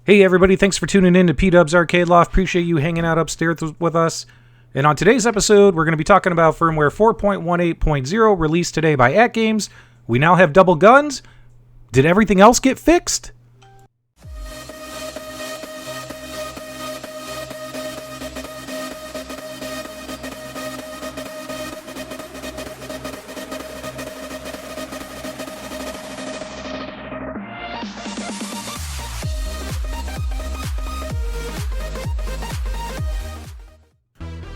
Hey everybody, thanks for tuning in to PDubs Arcade Loft. Appreciate you hanging out upstairs with us. And on today's episode, we're going to be talking about firmware 4.18.0 released today by AtGames. We now have double guns. Did everything else get fixed?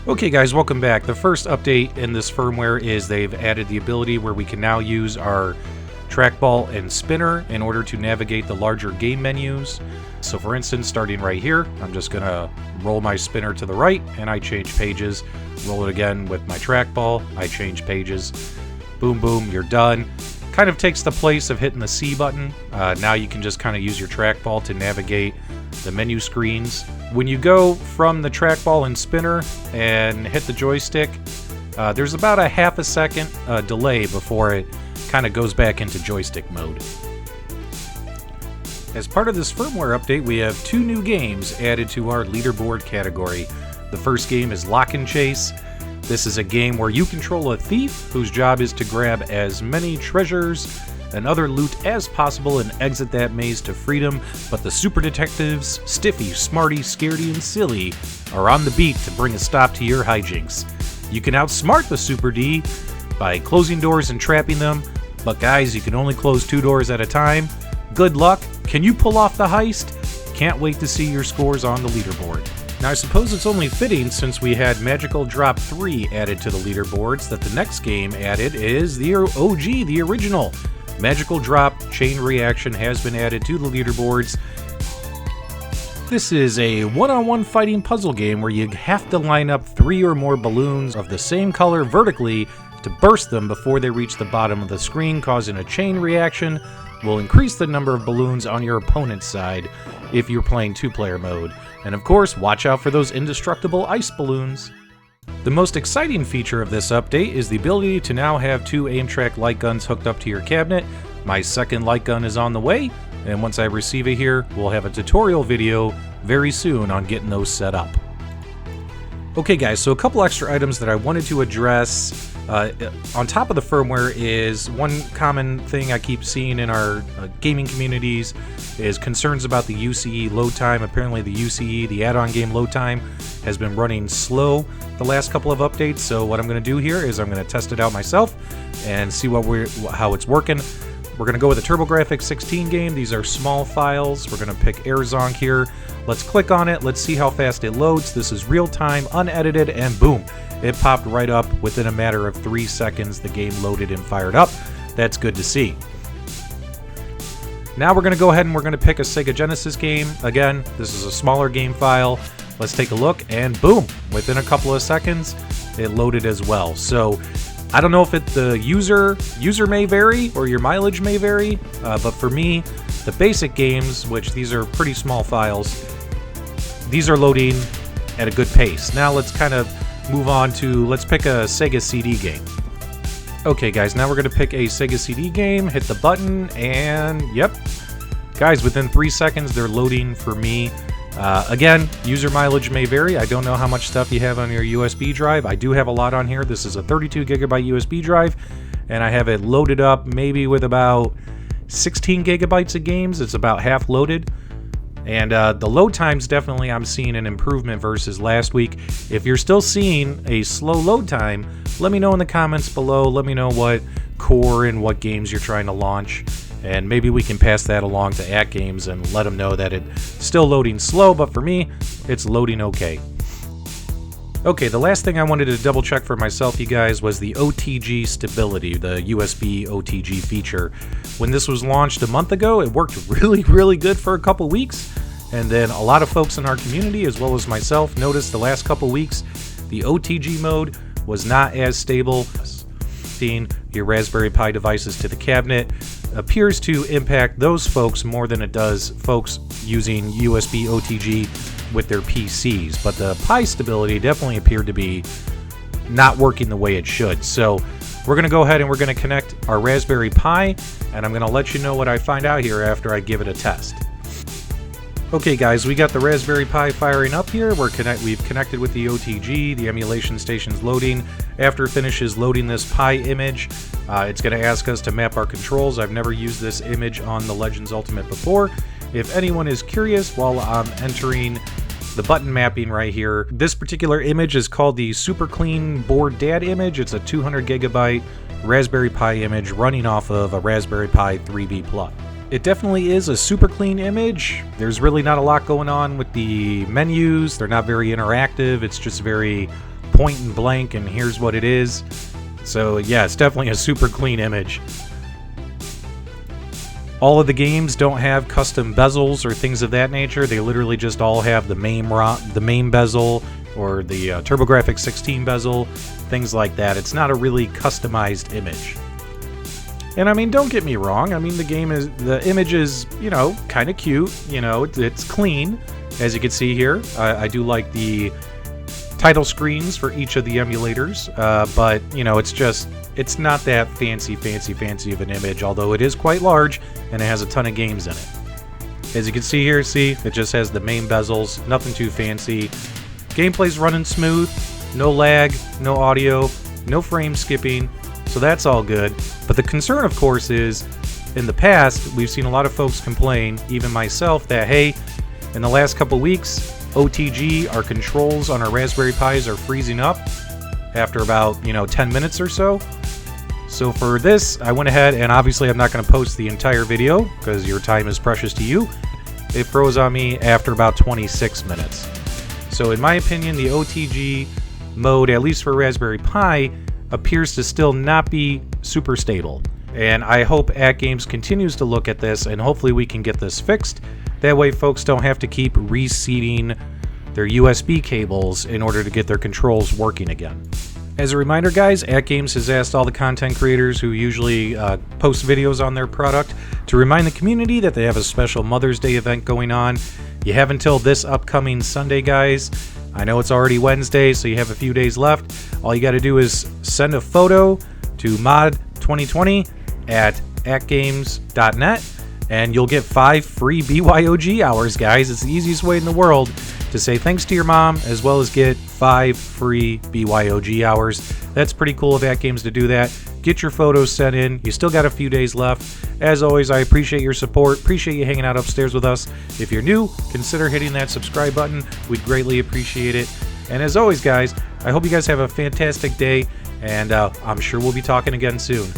Okay guys, welcome back. The first update in this firmware is they've added the ability where we can now use our trackball and spinner in order to navigate the larger game menus. So for instance, starting right here, I'm just going to roll my spinner to the right and I change pages. Roll it again with my trackball, I change pages. Boom, boom, you're done. Kind of takes the place of hitting the C button. Now you can just kind of use your trackball to navigate the menu screens. When you go from the trackball and spinner and hit the joystick, there's about a half a second delay before it kind of goes back into joystick mode. As part of this firmware update, we have two new games added to our leaderboard category. The first game is Lock and Chase. This is a game where you control a thief whose job is to grab as many treasures and other loot as possible and exit that maze to freedom, but the super detectives, Stiffy, Smarty, Scaredy, and Silly are on the beat to bring a stop to your hijinks. You can outsmart the Super D by closing doors and trapping them, but guys, you can only close 2 doors at a time. Good luck. Can you pull off the heist? Can't wait to see your scores on the leaderboard. Now I suppose it's only fitting, since we had Magical Drop 3 added to the leaderboards, that the next game added is the OG, the original. Magical Drop Chain Reaction has been added to the leaderboards. This is a one-on-one fighting puzzle game where you have to line up 3 or more balloons of the same color vertically to burst them before they reach the bottom of the screen, causing a chain reaction. Will increase the number of balloons on your opponent's side if you're playing 2-player mode. And of course, watch out for those indestructible ice balloons. The most exciting feature of this update is the ability to now have 2 AimTrak light guns hooked up to your cabinet. My second light gun is on the way, and once I receive it here, we'll have a tutorial video very soon on getting those set up. Okay guys, so a couple extra items that I wanted to address. On top of the firmware is one common thing I keep seeing in our gaming communities is concerns about the UCE load time. Apparently the UCE, the add-on game load time, has been running slow the last couple of updates. So what I'm going to do here is I'm going to test it out myself and see how it's working. We're going to go with a TurboGrafx 16 game. These are small files. We're going to pick Airzonk here. Let's click on it. Let's see how fast it loads. This is real time, unedited, and boom. It popped right up within a matter of 3 seconds. The game loaded and fired up. That's good to see. Now we're going to go ahead and we're going to pick a Sega Genesis game. Again, this is a smaller game file. Let's take a look, and boom, within a couple of seconds, it loaded as well. So I don't know if the user may vary or your mileage may vary, but for me, the basic games, which these are pretty small files, these are loading at a good pace. Now let's kind of move on to, let's pick a Sega CD game. Okay guys, now we're going to pick a Sega CD game, hit the button, and yep. Guys, within 3 seconds, they're loading for me. Again, user mileage may vary. I don't know how much stuff you have on your USB drive. I do have a lot on here. This is a 32 gigabyte USB drive, and I have it loaded up maybe with about 16 gigabytes of games. It's about half loaded. And the load times, definitely I'm seeing an improvement versus last week. If you're still seeing a slow load time, let me know in the comments below. Let me know what core and what games you're trying to launch, and maybe we can pass that along to AtGames and let them know that it's still loading slow, but for me, it's loading okay. Okay, the last thing I wanted to double check for myself, you guys, was the OTG stability, the USB OTG feature. When this was launched a month ago, it worked really good for a couple weeks, and then a lot of folks in our community, as well as myself, noticed the last couple weeks the OTG mode was not as stable. Your Raspberry Pi devices to the cabinet appears to impact those folks more than it does folks using USB OTG with their PCs, but the Pi stability definitely appeared to be not working the way it should. So we're going to go ahead and we're going to connect our Raspberry Pi, and I'm going to let you know what I find out here after I give it a test. Okay guys, we got the Raspberry Pi firing up here. We've connected with the OTG, the emulation station's loading. After it finishes loading this Pi image, it's going to ask us to map our controls. I've never used this image on the Legends Ultimate before. If anyone is curious, while I'm entering the button mapping right here, this particular image is called the Super Clean BoredGameDad image. It's a 200 gigabyte Raspberry Pi image running off of a Raspberry Pi 3B Plus. It definitely is a super clean image. There's really not a lot going on with the menus. They're not very interactive. It's just very point and blank, and here's what it is. So yeah, it's definitely a super clean image. All of the games don't have custom bezels or things of that nature. They literally just all have the main bezel or the TurboGrafx 16 bezel, things like that. It's not a really customized image. And I mean, don't get me wrong. I mean, the image is, you know, kind of cute. You know, it's clean, as you can see here. I do like the title screens for each of the emulators, but you know, it's not that fancy of an image. Although it is quite large and it has a ton of games in it. As you can see here, it just has the main bezels. Nothing too fancy. Gameplay's running smooth. No lag. No audio. No frame skipping. So that's all good. But the concern, of course, is in the past, we've seen a lot of folks complain, even myself, that, hey, in the last couple weeks, OTG, our controls on our Raspberry Pis are freezing up after about, 10 minutes or so. So for this, I went ahead, and obviously I'm not going to post the entire video because your time is precious to you. It froze on me after about 26 minutes. So in my opinion, the OTG mode, at least for Raspberry Pi, appears to still not be super stable. And I hope AtGames continues to look at this, and hopefully we can get this fixed. That way folks don't have to keep reseating their USB cables in order to get their controls working again. As a reminder guys, AtGames has asked all the content creators who usually post videos on their product to remind the community that they have a special Mother's Day event going on. You have until this upcoming Sunday, guys. I know it's already Wednesday, so you have a few days left. All you got to do is send a photo to mod2020@atgames.net, and you'll get 5 free BYOG hours, guys. It's the easiest way in the world to say thanks to your mom, as well as get 5 free BYOG hours. That's pretty cool of AtGames to do that. Get your photos sent in. You still got a few days left. As always, I appreciate your support. Appreciate you hanging out upstairs with us. If you're new, consider hitting that subscribe button. We'd greatly appreciate it. And as always, guys, I hope you guys have a fantastic day, and I'm sure we'll be talking again soon.